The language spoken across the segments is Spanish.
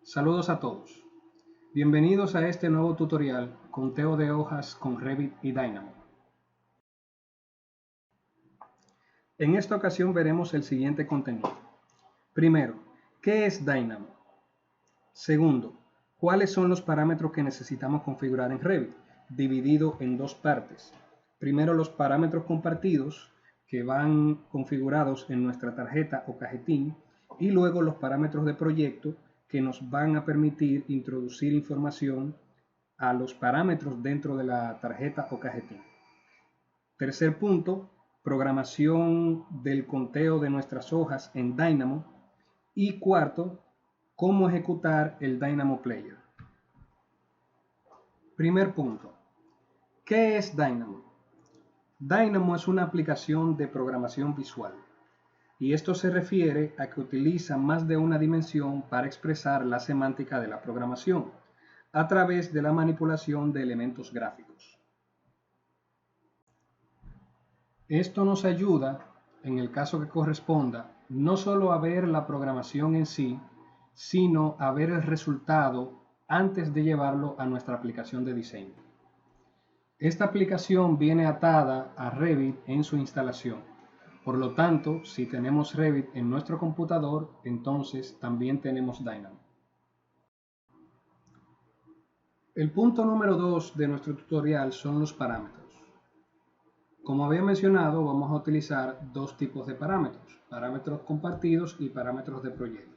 Saludos a todos. Bienvenidos a este nuevo tutorial Conteo de hojas con Revit y Dynamo. En esta ocasión veremos el siguiente contenido. Primero, ¿qué es Dynamo? Segundo, ¿cuáles son los parámetros que necesitamos configurar en Revit? Dividido en dos partes. Primero, los parámetros compartidos que van configurados en nuestra tarjeta o cajetín, y luego los parámetros de proyecto que nos van a permitir introducir información a los parámetros dentro de la tarjeta o cajetín. Tercer punto, programación del conteo de nuestras hojas en Dynamo. Y cuarto, cómo ejecutar el Dynamo Player. Primer punto, ¿qué es Dynamo? Dynamo es una aplicación de programación visual. Y esto se refiere a que utiliza más de una dimensión para expresar la semántica de la programación a través de la manipulación de elementos gráficos. Esto nos ayuda, en el caso que corresponda, no solo a ver la programación en sí, sino a ver el resultado antes de llevarlo a nuestra aplicación de diseño. Esta aplicación viene atada a Revit en su instalación. Por lo tanto, si tenemos Revit en nuestro computador, entonces también tenemos Dynamo. El punto número 2 de nuestro tutorial son los parámetros. Como había mencionado, vamos a utilizar dos tipos de parámetros, parámetros compartidos y parámetros de proyecto.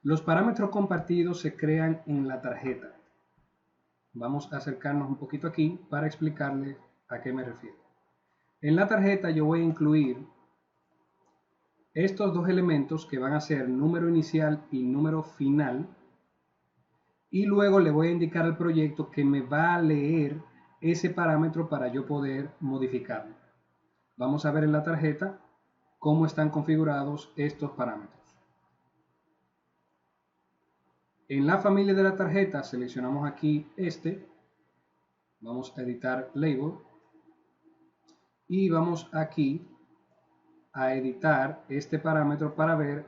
Los parámetros compartidos se crean en la tarjeta. Vamos a acercarnos un poquito aquí para explicarles a qué me refiero. En la tarjeta yo voy a incluir estos dos elementos que van a ser número inicial y número final, y luego le voy a indicar al proyecto que me va a leer ese parámetro para yo poder modificarlo. Vamos a ver en la tarjeta cómo están configurados estos parámetros. En la familia de la tarjeta seleccionamos aquí vamos a editar Label y vamos aquí a editar este parámetro para ver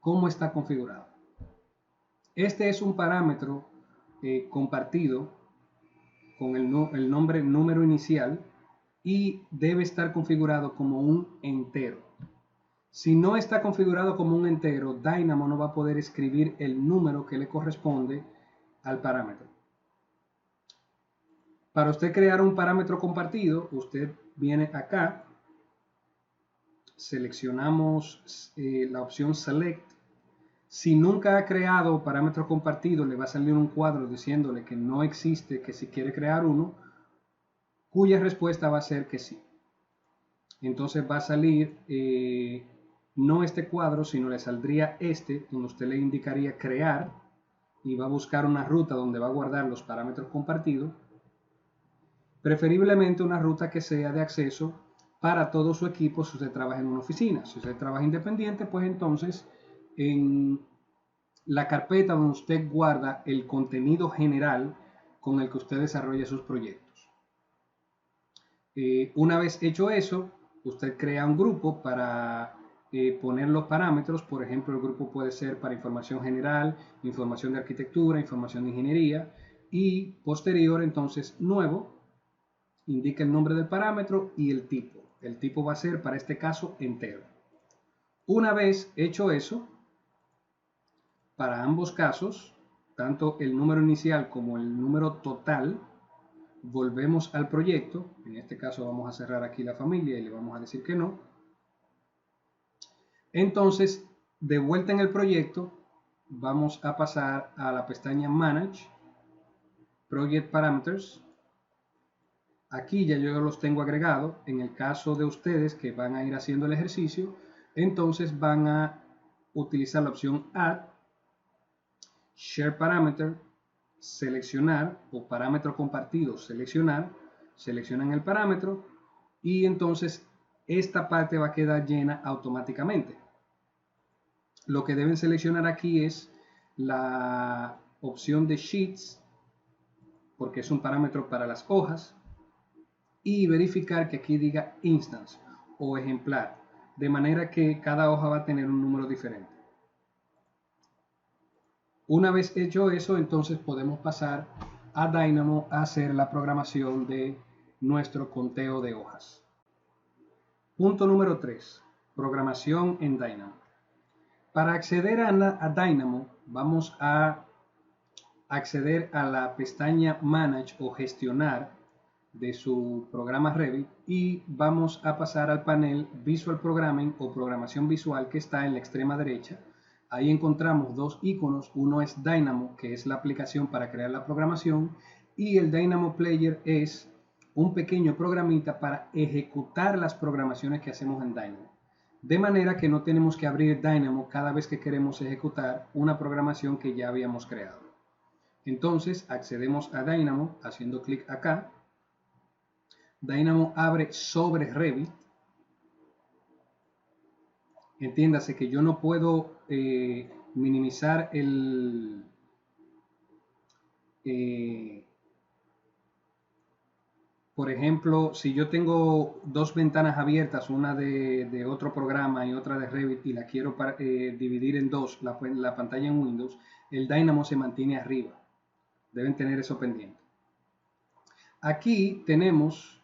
cómo está configurado. Este es un parámetro compartido con el nombre número inicial y debe estar configurado como un entero. Si no está configurado como un entero, Dynamo no va a poder escribir el número que le corresponde al parámetro. Para usted crear un parámetro compartido, usted viene acá, seleccionamos la opción Select. Si nunca ha creado parámetro compartido, le va a salir un cuadro diciéndole que no existe, que si quiere crear uno, cuya respuesta va a ser que sí. Entonces va a salir no este cuadro, sino le saldría donde usted le indicaría crear y va a buscar una ruta donde va a guardar los parámetros compartidos, preferiblemente una ruta que sea de acceso para todo su equipo si usted trabaja en una oficina. Si usted trabaja independiente, pues entonces en la carpeta donde usted guarda el contenido general con el que usted desarrolla sus proyectos. Una vez hecho eso, usted crea un grupo para poner los parámetros. Por ejemplo, el grupo puede ser para información general, información de arquitectura, información de ingeniería, y posterior entonces nuevo, indica el nombre del parámetro y el tipo. El tipo va a ser para este caso entero. Una vez hecho eso, para ambos casos, tanto el número inicial como el número total, volvemos al proyecto. En este caso vamos a cerrar aquí la familia y le vamos a decir que no. Entonces, de vuelta en el proyecto, vamos a pasar a la pestaña Manage, Project Parameters. Aquí ya yo los tengo agregados. En el caso de ustedes que van a ir haciendo el ejercicio, entonces van a utilizar la opción Add, Share Parameter, seleccionar, o parámetro compartido, seleccionan el parámetro y entonces esta parte va a quedar llena automáticamente. Lo que deben seleccionar aquí es la opción de Sheets, porque es un parámetro para las hojas, y verificar que aquí diga Instance o ejemplar, de manera que cada hoja va a tener un número diferente. Una vez hecho eso, entonces podemos pasar a Dynamo a hacer la programación de nuestro conteo de hojas. Punto número 3. Programación en Dynamo. Para acceder a Dynamo, vamos a acceder a la pestaña Manage o Gestionar de su programa Revit y vamos a pasar al panel Visual Programming o Programación Visual que está en la extrema derecha. Ahí encontramos dos iconos, uno es Dynamo, que es la aplicación para crear la programación, y el Dynamo Player es un pequeño programita para ejecutar las programaciones que hacemos en Dynamo. De manera que no tenemos que abrir Dynamo cada vez que queremos ejecutar una programación que ya habíamos creado. Entonces accedemos a Dynamo haciendo clic acá. Dynamo abre sobre Revit. Entiéndase que yo no puedo minimizar el por ejemplo, si yo tengo dos ventanas abiertas, una de otro programa y otra de Revit, y la quiero dividir en dos, la pantalla en Windows, el Dynamo se mantiene arriba. Deben tener eso pendiente. Aquí tenemos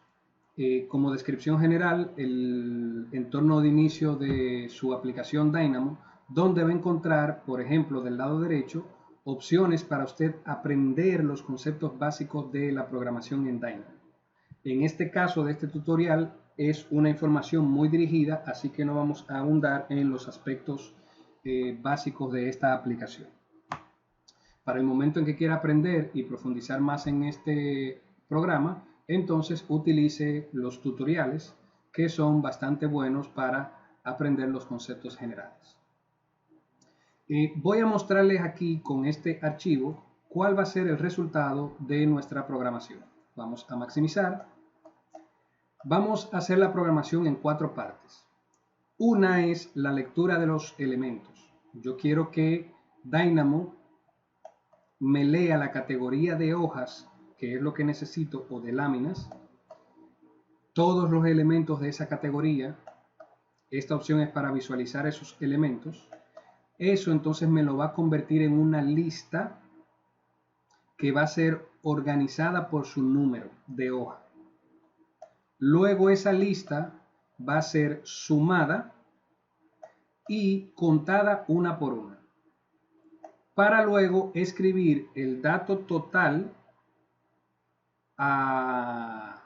como descripción general el entorno de inicio de su aplicación Dynamo, donde va a encontrar, por ejemplo, del lado derecho, opciones para usted aprender los conceptos básicos de la programación en Dynamo. En este caso de este tutorial es una información muy dirigida, así que no vamos a ahondar en los aspectos básicos de esta aplicación. Para el momento en que quiera aprender y profundizar más en este programa, entonces utilice los tutoriales que son bastante buenos para aprender los conceptos generales. Voy a mostrarles aquí con este archivo cuál va a ser el resultado de nuestra programación. Vamos a maximizar. Vamos a hacer la programación en 4 partes. Una es la lectura de los elementos. Yo quiero que Dynamo me lea la categoría de hojas, que es lo que necesito, o de láminas, todos los elementos de esa categoría. Esta opción es para visualizar esos elementos. Eso entonces me lo va a convertir en una lista que va a ser organizada por su número de hoja. Luego esa lista va a ser sumada y contada una por una, para luego escribir el dato total a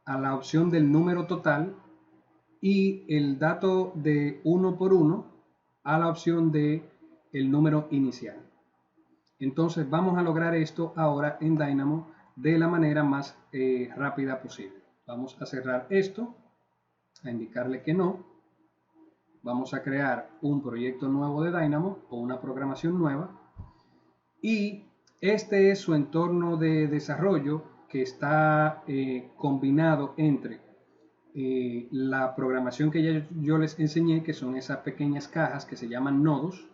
la opción del número total y el dato de uno por uno a la opción de el número inicial. Entonces vamos a lograr esto ahora en Dynamo de la manera más rápida posible. Vamos a cerrar esto, a indicarle que no. Vamos a crear un proyecto nuevo de Dynamo o una programación nueva. Y este es su entorno de desarrollo que está combinado entre la programación que yo les enseñé, que son esas pequeñas cajas que se llaman nodos,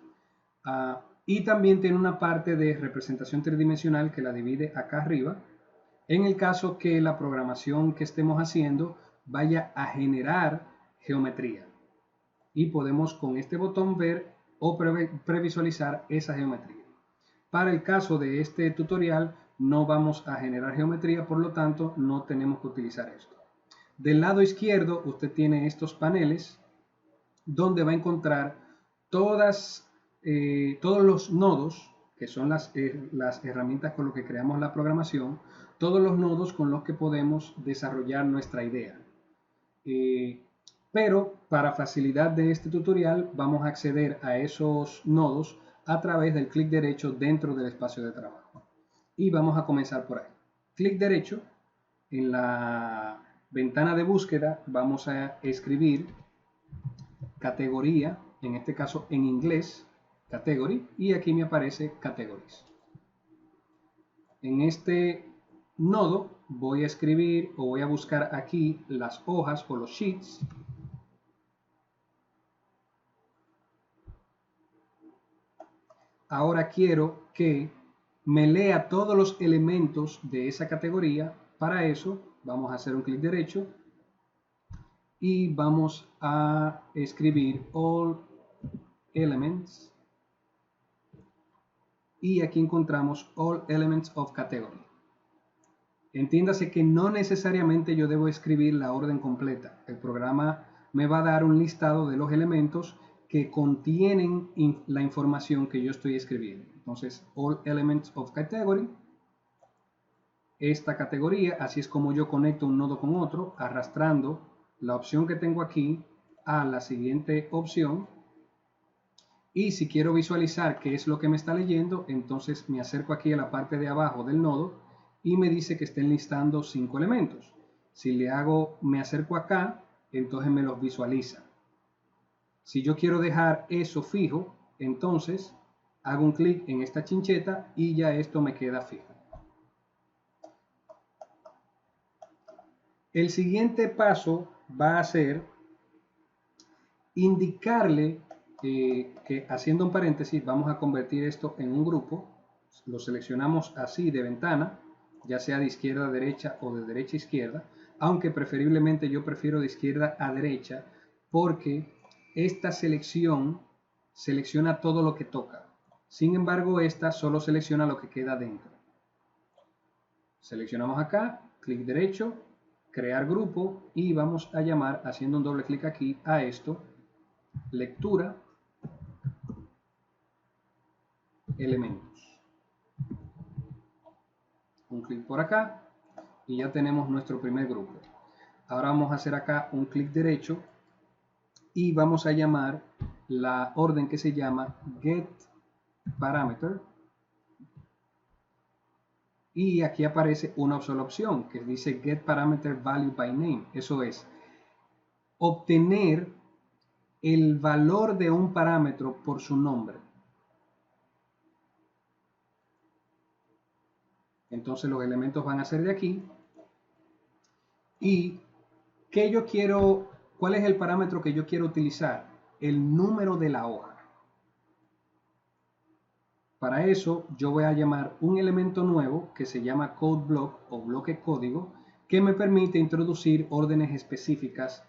y también tiene una parte de representación tridimensional que la divide acá arriba, en el caso que la programación que estemos haciendo vaya a generar geometría. Y podemos con este botón ver o previsualizar esa geometría. Para el caso de este tutorial no vamos a generar geometría, por lo tanto no tenemos que utilizar esto. Del lado izquierdo usted tiene estos paneles donde va a encontrar todos los nodos, que son las herramientas con las que creamos la programación, todos los nodos con los que podemos desarrollar nuestra idea. Pero para facilidad de este tutorial vamos a acceder a esos nodos a través del clic derecho dentro del espacio de trabajo. Y vamos a comenzar por ahí. Clic derecho, en la ventana de búsqueda vamos a escribir categoría, en este caso en inglés, category, y aquí me aparece categories. En este nodo voy a escribir o voy a buscar aquí las hojas o los sheets. Ahora quiero que me lea todos los elementos de esa categoría. Para eso vamos a hacer un clic derecho y vamos a escribir all elements y aquí encontramos All Elements of Category. Entiéndase que no necesariamente yo debo escribir la orden completa. El programa me va a dar un listado de los elementos que contienen la información que yo estoy escribiendo. Entonces, All Elements of Category. Esta categoría, así es como yo conecto un nodo con otro, arrastrando la opción que tengo aquí a la siguiente opción. Y si quiero visualizar qué es lo que me está leyendo, entonces me acerco aquí a la parte de abajo del nodo y me dice que estén listando 5 elementos. Si me acerco acá, entonces me los visualiza. Si yo quiero dejar eso fijo, entonces hago un clic en esta chincheta y ya esto me queda fijo. El siguiente paso va a ser indicarle que, haciendo un paréntesis, vamos a convertir esto en un grupo. Lo seleccionamos así de ventana, ya sea de izquierda a derecha o de derecha a izquierda, aunque preferiblemente yo prefiero de izquierda a derecha porque esta selección selecciona todo lo que toca. Sin embargo, esta solo selecciona lo que queda dentro. Seleccionamos acá, clic derecho, crear grupo y vamos a llamar, haciendo un doble clic aquí, a esto, lectura, elementos. Un clic por acá y ya tenemos nuestro primer grupo. Ahora vamos a hacer acá un clic derecho y vamos a llamar la orden que se llama getParameter. Y aquí aparece una sola opción que dice getParameterValueByName. Eso es obtener el valor de un parámetro por su nombre. Entonces los elementos van a ser de aquí. ¿Y qué yo quiero? ¿Cuál es el parámetro que yo quiero utilizar? El número de la hoja. Para eso yo voy a llamar un elemento nuevo que se llama CodeBlock o bloque código, que me permite introducir órdenes específicas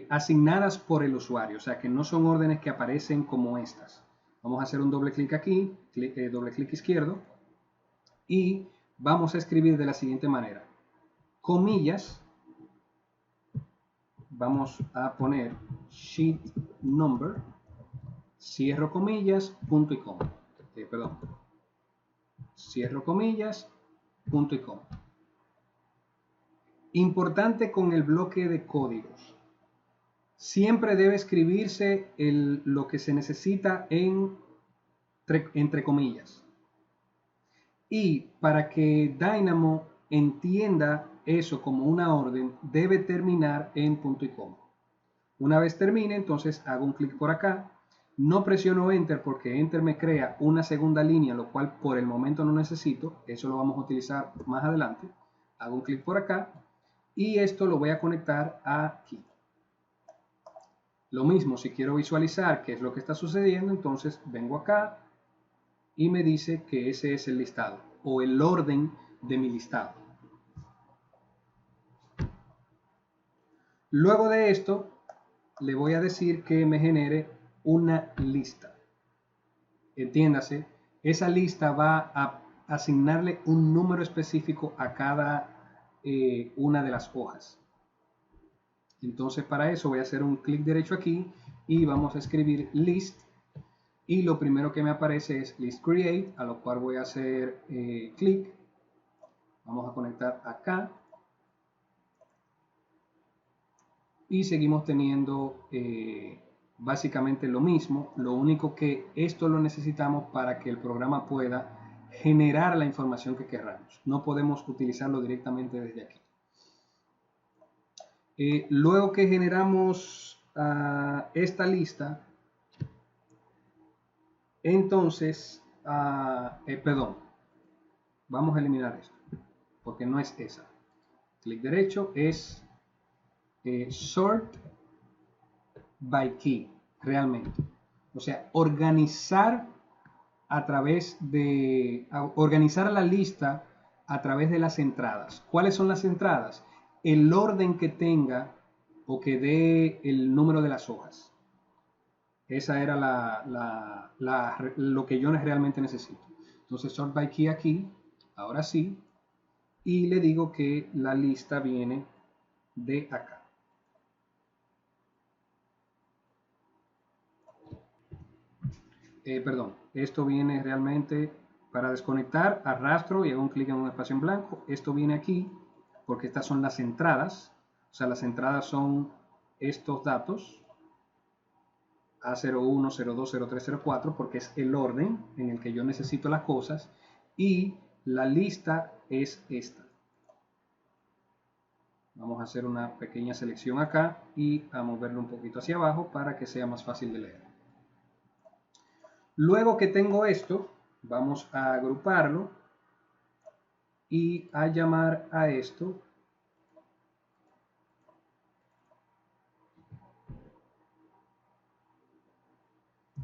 asignadas por el usuario, o sea que no son órdenes que aparecen como estas. Vamos a hacer un doble clic aquí, doble clic izquierdo, y vamos a escribir de la siguiente manera: comillas, vamos a poner sheet number, cierro comillas, punto y coma. Cierro comillas, punto y coma. Importante con el bloque de códigos. Siempre debe escribirse lo que se necesita entre comillas. Y para que Dynamo entienda eso como una orden, debe terminar en punto y coma. Una vez termine, entonces hago un clic por acá. No presiono Enter porque Enter me crea una segunda línea, lo cual por el momento no necesito. Eso lo vamos a utilizar más adelante. Hago un clic por acá y esto lo voy a conectar aquí. Lo mismo, si quiero visualizar qué es lo que está sucediendo, entonces vengo acá y me dice que ese es el listado o el orden de mi listado. Luego de esto, le voy a decir que me genere una lista. Entiéndase, esa lista va a asignarle un número específico a cada una de las hojas. Entonces para eso voy a hacer un clic derecho aquí y vamos a escribir list y lo primero que me aparece es list create, a lo cual voy a hacer clic. Vamos a conectar acá y seguimos teniendo básicamente lo mismo. Lo único que esto lo necesitamos para que el programa pueda generar la información que queramos. No podemos utilizarlo directamente desde aquí. Luego que generamos esta lista, entonces, perdón, vamos a eliminar esto, porque no es esa. Clic derecho es sort by key, realmente. O sea, organizar organizar la lista a través de las entradas. ¿Cuáles son las entradas? El orden que tenga o que dé el número de las hojas. Esa era lo que yo realmente necesito. Entonces sort by key aquí, ahora sí, y le digo que la lista viene de acá. Perdón, esto viene realmente para desconectar, arrastro y hago un clic en un espacio en blanco. Esto viene aquí porque estas son las entradas, o sea, las entradas son estos datos. A01, 02, 03, 04, porque es el orden en el que yo necesito las cosas, y la lista es esta. Vamos a hacer una pequeña selección acá y a moverlo un poquito hacia abajo para que sea más fácil de leer. Luego que tengo esto, vamos a agruparlo y a llamar a esto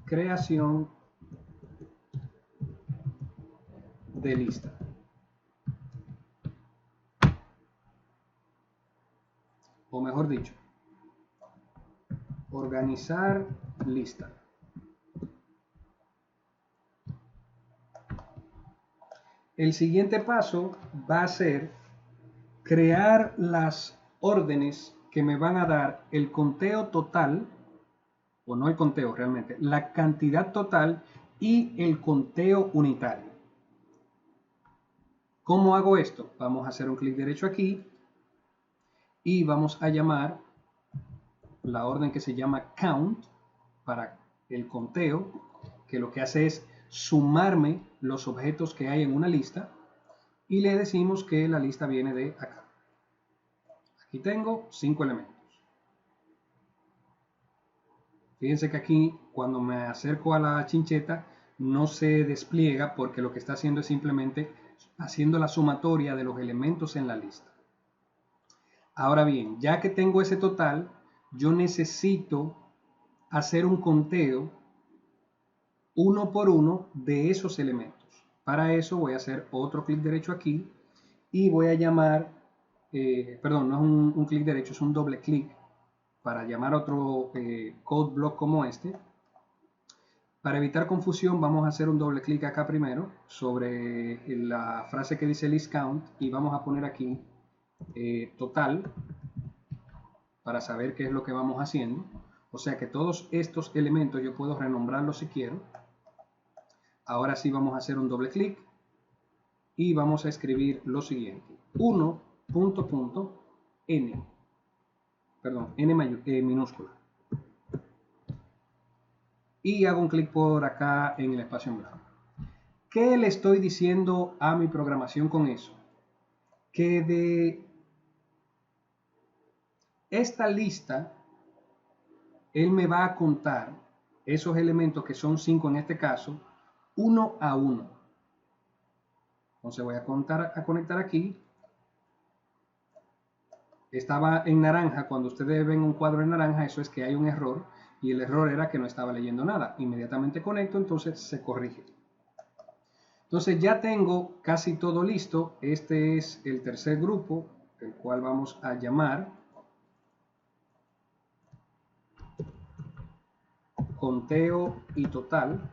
creación de lista. O mejor dicho, organizar lista. El siguiente paso va a ser crear las órdenes que me van a dar el conteo total, o no el conteo realmente, la cantidad total y el conteo unitario. ¿Cómo hago esto? Vamos a hacer un clic derecho aquí y vamos a llamar la orden que se llama count para el conteo, que lo que hace es sumarme los objetos que hay en una lista, y le decimos que la lista viene de acá. Aquí tengo 5 elementos. Fíjense que aquí cuando me acerco a la chincheta no se despliega porque lo que está haciendo es simplemente haciendo la sumatoria de los elementos en la lista. Ahora bien, ya que tengo ese total, yo necesito hacer un conteo uno por uno de esos elementos. Para eso voy a hacer otro clic derecho aquí y voy a llamar, perdón, no es un clic derecho, es un doble clic para llamar otro code block como este. Para evitar confusión vamos a hacer un doble clic acá primero sobre la frase que dice list count y vamos a poner aquí total para saber qué es lo que vamos haciendo. O sea que todos estos elementos yo puedo renombrarlos si quiero. Ahora sí vamos a hacer un doble clic y vamos a escribir lo siguiente: 1, n, perdón, n minúscula. Y hago un clic por acá en el espacio en blanco. ¿Qué le estoy diciendo a mi programación con eso? Que de esta lista, él me va a contar esos elementos, que son 5 en este caso, uno a uno. Entonces voy a conectar aquí. Estaba en naranja. Cuando ustedes ven un cuadro en naranja, eso es que hay un error, y el error era que no estaba leyendo nada. Inmediatamente conecto, entonces se corrige. Entonces ya tengo casi todo listo. Este es el tercer grupo, el cual vamos a llamar conteo y total.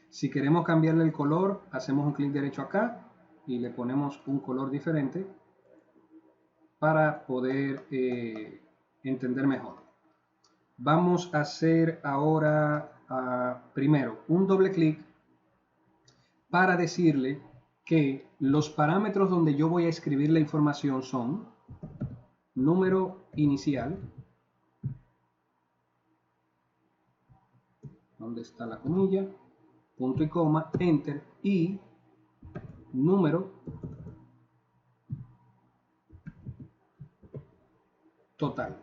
Si queremos cambiarle el color, hacemos un clic derecho acá y le ponemos un color diferente para poder entender mejor. Vamos a hacer ahora primero un doble clic para decirle que los parámetros donde yo voy a escribir la información son número inicial, ¿dónde está la comilla? Punto y coma, enter, y número total.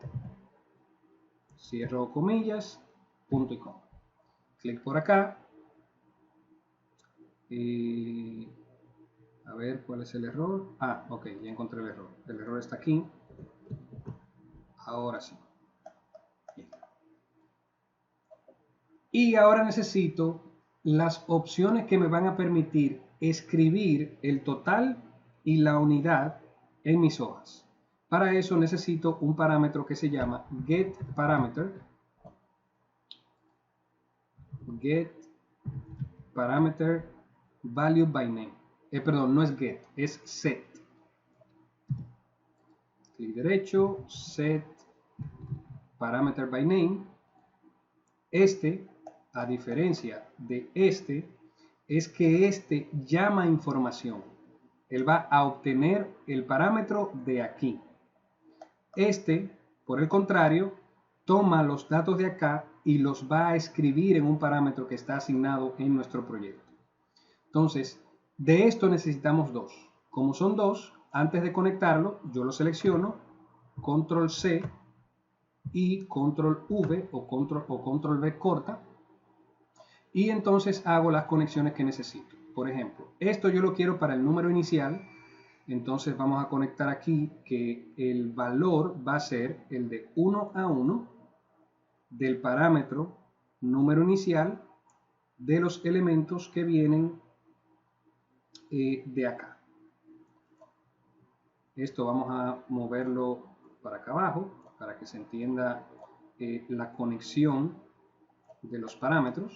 Cierro comillas, punto y coma. Clic por acá. A ver cuál es el error. Ok, ya encontré el error. El error está aquí. Ahora sí. Bien. Y ahora necesito las opciones que me van a permitir escribir el total y la unidad en mis hojas. Para eso necesito un parámetro que se llama getParameter. GetParameter value by name. Perdón, no es get, es set. Clic derecho, set parameter by name. Este, a diferencia de este, es que este llama información. Él va a obtener el parámetro de aquí. Este, por el contrario, toma los datos de acá y los va a escribir en un parámetro que está asignado en nuestro proyecto. Entonces, de esto necesitamos dos. Como son dos, antes de conectarlo, yo lo selecciono, control C y control V o control V corta, y entonces hago las conexiones que necesito. Por ejemplo, esto yo lo quiero para el número inicial, entonces vamos a conectar aquí que el valor va a ser el de 1 a 1 del parámetro número inicial de los elementos que vienen de acá. Esto vamos a moverlo para acá abajo para que se entienda la conexión de los parámetros.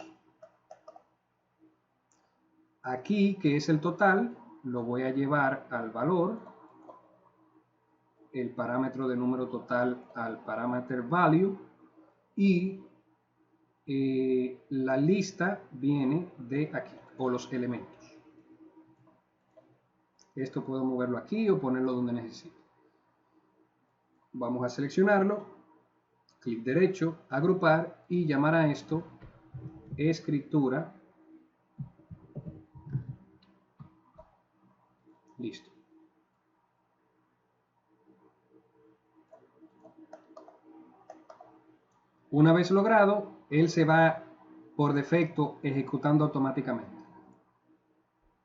Aquí, que es el total, lo voy a llevar al valor, el parámetro de número total al parameter value, y la lista viene de aquí, o los elementos. Esto puedo moverlo aquí o ponerlo donde necesite. Vamos a seleccionarlo, clic derecho, agrupar y llamar a esto escritura. Listo. Una vez logrado, él se va por defecto ejecutando automáticamente.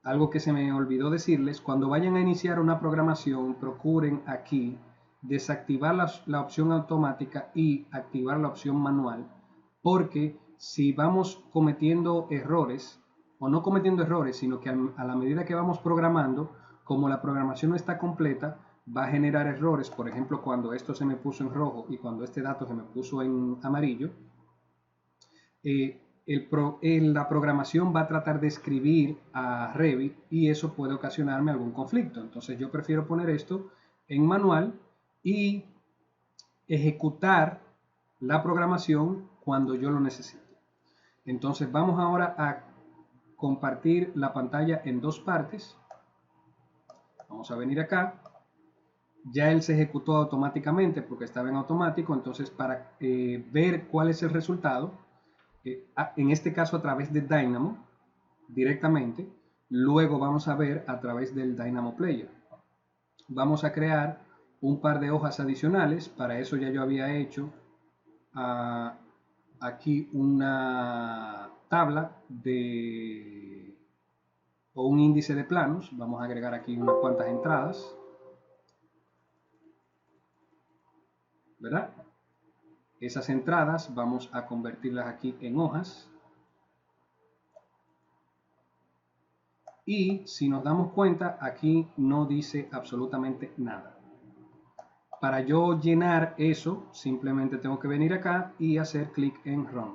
Algo que se me olvidó decirles, cuando vayan a iniciar una programación, procuren aquí desactivar la opción automática y activar la opción manual, porque si vamos cometiendo errores, o no cometiendo errores, sino que a la medida que vamos programando, como la programación no está completa, va a generar errores. Por ejemplo, cuando esto se me puso en rojo y cuando este dato se me puso en amarillo, la programación va a tratar de escribir a Revit y eso puede ocasionarme algún conflicto. Entonces yo prefiero poner esto en manual y ejecutar la programación cuando yo lo necesite. Entonces vamos ahora a compartir la pantalla en dos partes. Vamos a venir acá. Ya él se ejecutó automáticamente porque estaba en automático. Entonces para ver cuál es el resultado, en este caso a través de Dynamo directamente, luego vamos a ver a través del Dynamo Player. Vamos a crear un par de hojas adicionales. Para eso ya yo había hecho aquí una tabla o un índice de planos. Vamos a agregar aquí unas cuantas entradas, ¿verdad? Esas entradas vamos a convertirlas aquí en hojas. Y si nos damos cuenta, aquí no dice absolutamente nada. Para yo llenar eso, simplemente tengo que venir acá y hacer clic en Run.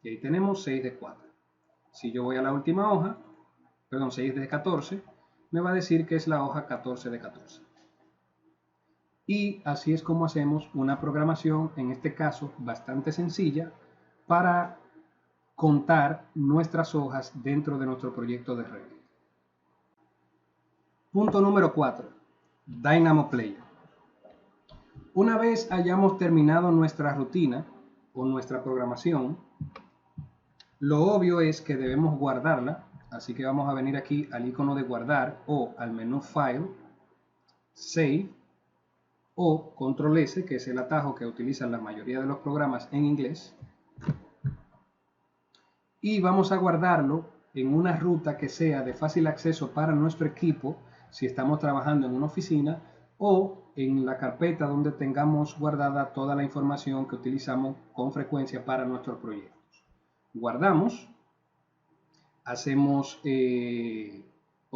Y ahí tenemos 6 de 4. Si yo voy a la última hoja, perdón, 6 de 14, me va a decir que es la hoja 14 de 14. Y así es como hacemos una programación, en este caso bastante sencilla, para contar nuestras hojas dentro de nuestro proyecto de Revit. Punto número 4. Dynamo Player. Una vez hayamos terminado nuestra rutina o nuestra programación, lo obvio es que debemos guardarla, así que vamos a venir aquí al icono de guardar o al menú File, Save o Control S, que es el atajo que utilizan la mayoría de los programas en inglés, y vamos a guardarlo en una ruta que sea de fácil acceso para nuestro equipo si estamos trabajando en una oficina o en la carpeta donde tengamos guardada toda la información que utilizamos con frecuencia para nuestros proyectos. Guardamos, hacemos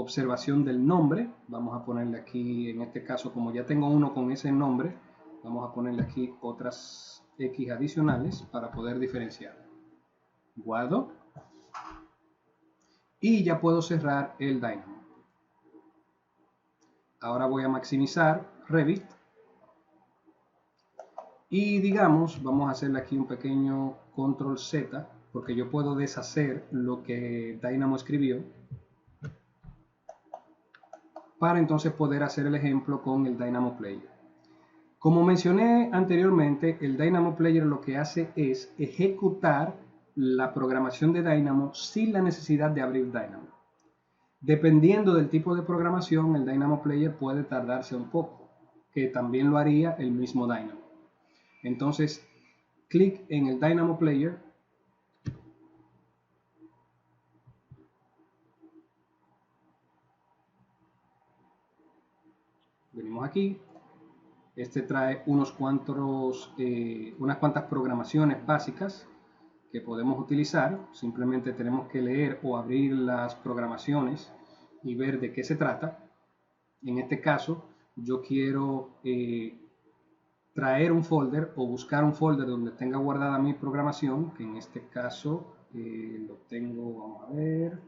observación del nombre. Vamos a ponerle aquí, en este caso, como ya tengo uno con ese nombre, vamos a ponerle aquí otras X adicionales para poder diferenciar. Guardo. Y ya puedo cerrar el Dynamo. Ahora voy a maximizar Revit. Y digamos, vamos a hacerle aquí un pequeño control Z, porque yo puedo deshacer lo que Dynamo escribió, para entonces poder hacer el ejemplo con el Dynamo Player. Como mencioné anteriormente, el Dynamo Player lo que hace es ejecutar la programación de Dynamo sin la necesidad de abrir Dynamo. Dependiendo del tipo de programación, el Dynamo Player puede tardarse un poco, que también lo haría el mismo Dynamo. Entonces, clic en el Dynamo Player. Venimos aquí. Este trae unas cuantas programaciones básicas que podemos utilizar. Simplemente tenemos que leer o abrir las programaciones y ver de qué se trata. En este caso, yo quiero traer un folder o buscar un folder donde tenga guardada mi programación, que en este caso lo tengo, vamos a ver,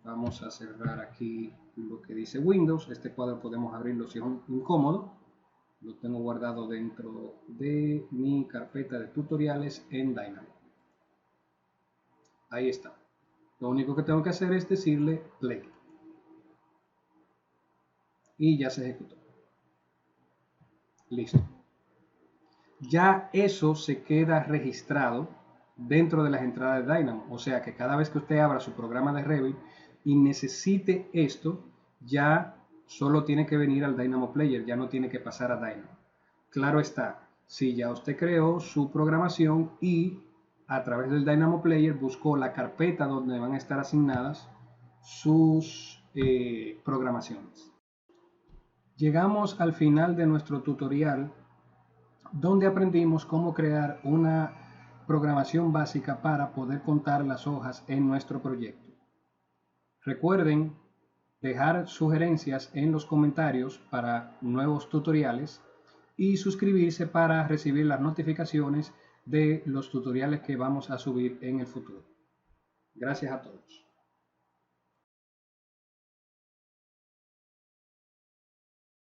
vamos a cerrar aquí lo que dice Windows. Este cuadro podemos abrirlo si es incómodo. Lo tengo guardado dentro de mi carpeta de tutoriales en Dynamo. Ahí está. Lo único que tengo que hacer es decirle play. Y ya se ejecutó. Listo. Ya eso se queda registrado dentro de las entradas de Dynamo. O sea que cada vez que usted abra su programa de Revit y necesite esto, ya solo tiene que venir al Dynamo Player, ya no tiene que pasar a Dynamo. Claro está, si ya usted creó su programación y a través del Dynamo Player buscó la carpeta donde van a estar asignadas sus programaciones. Llegamos al final de nuestro tutorial, donde aprendimos cómo crear una programación básica para poder contar las hojas en nuestro proyecto. Recuerden dejar sugerencias en los comentarios para nuevos tutoriales y suscribirse para recibir las notificaciones de los tutoriales que vamos a subir en el futuro. Gracias a todos.